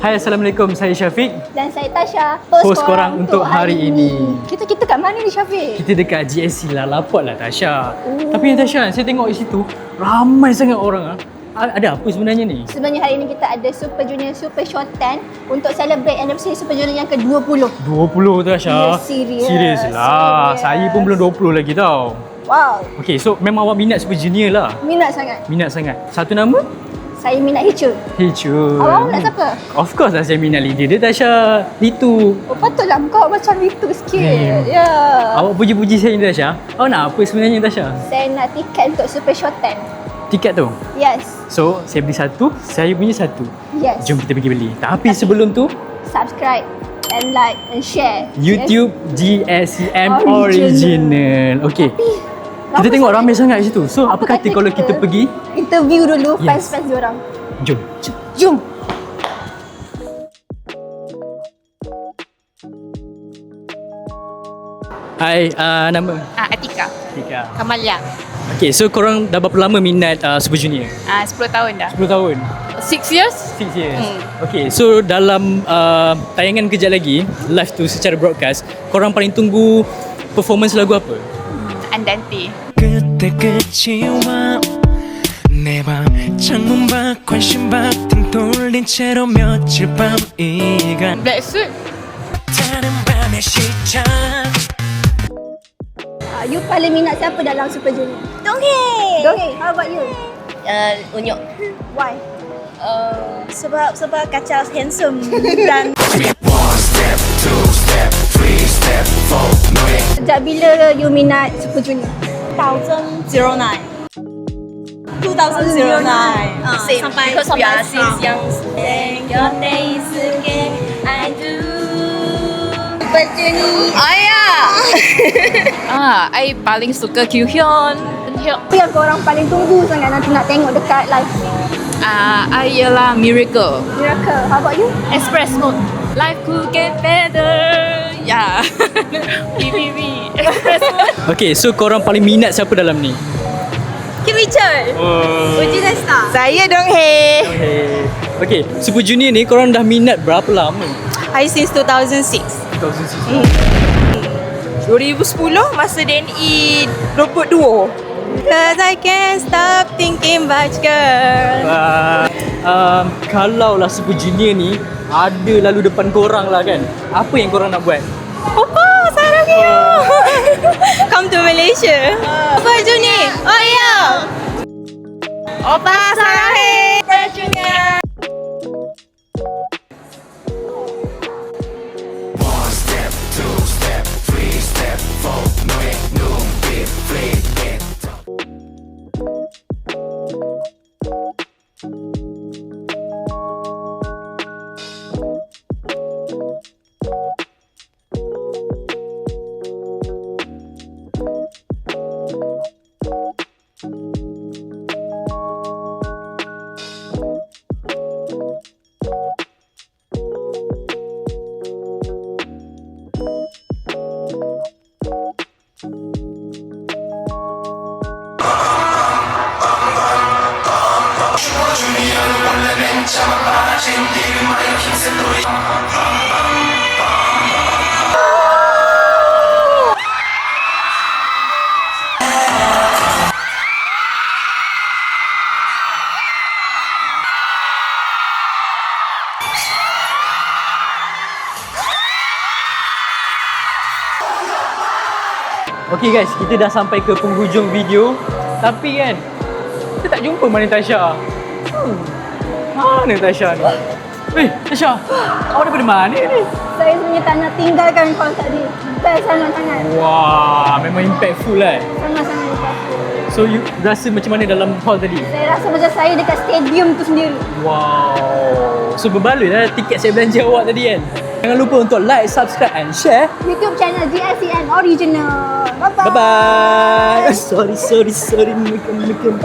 Hai, Assalamualaikum. Saya Syafiq. Dan saya Tasha, Host korang untuk hari ini. Kita kat mana ni Syafiq? Kita dekat GSC lah, lapot lah Tasha. Tapi Tasha, saya tengok di situ ramai sangat orang. Ada apa sebenarnya ni? Sebenarnya hari ini kita ada Super Junior Super Short 10 untuk celebrate anniversary Super Junior yang ke-20. 20 Tasha? Ya, serius. Serius lah. Serius. Saya pun belum 20 lagi tau. Wow. Okay, so memang awak minat Super Junior lah? Minat sangat. Minat sangat. Satu nama? Saya minat Hichul. Hichul. Awak minat siapa? Of course lah saya minat leader dia Tasha. Litu. Oh patutlah kau macam itu sikit. Ya. Awak puji-puji saya ni Tasha. Awak nak apa sebenarnya Tasha? Saya nak tiket untuk Super Short 10. Tiket tu? Yes. So, saya beli satu, saya punya satu. Yes. Jom kita pergi beli. Tapi sebelum tu, Subscribe and like and share. YouTube GSCM Original. Okay. Kita tengok ramai sangat di situ. So, apa kata kalau kita pergi? Interview dulu Yes. fans-fans diorang. Jom. Jom. Hai, nama? Atika Tika. Kamalia. Okay, so korang dah berapa lama minat Super Junior? 10 tahun dah. 10 tahun? 6 years? 6 years. Okay, so dalam tayangan kejap lagi, live tu secara broadcast, korang paling tunggu performance lagu apa? Andante. 그때 끝이 와 내 방 창문 밖 관심 밖 등 돌린 채로 며칠 밤이가 Black Suit. 다른 밤의 시작 You paling minat siapa dalam Super Junior? Donghae. Donghae, how about you? Unyok. Why? Sebab kacau handsome dan Sejak bila you minat Super Junior? 2009. 2009. Same. Sampai Because we are since young. Thank your days again. I do. Super Junior. I paling suka Kyuhyun. Apa yang korang paling tunggu sangat nanti nak tengok dekat live? I ialah Miracle. Miracle, how about you? Express Mode. Life could get better. Yeah. BBB. Express Mode. Okay, so korang paling minat siapa dalam ni? Kim Richard. Original star. Saya Donghae. Okay, Super Junior ni korang dah minat berapa lama? I since 2006. 2010 masa DNE robot duo. Cause I can't stop thinking about you, girl. Kalau lah Super Junior ni ada lalu depan korang lah kan, apa yang korang nak buat? Opa, sarang you. Come to Malaysia. Super Junior. Oh yeah. Opa, sarang Super Junior. Okay guys, kita dah sampai ke penghujung video. Tapi kan, kita tak jumpa mana Tasha. Mana Tasha ni? Tasha, awak daripada mana ni? Saya sebenarnya tak nak tinggalkan kau tadi. Best sangat-sangat. Wah, memang impactful lah. Sangat-sangat impactful. So, you rasa macam mana dalam hall tadi? Saya rasa macam saya dekat stadium tu sendiri. Wow. So, berbaloi lah tiket saya belanja awak tadi kan? Jangan lupa untuk like, subscribe and share. YouTube channel GSCM Original. Bye-bye. Bye-bye. Sorry. Bukan.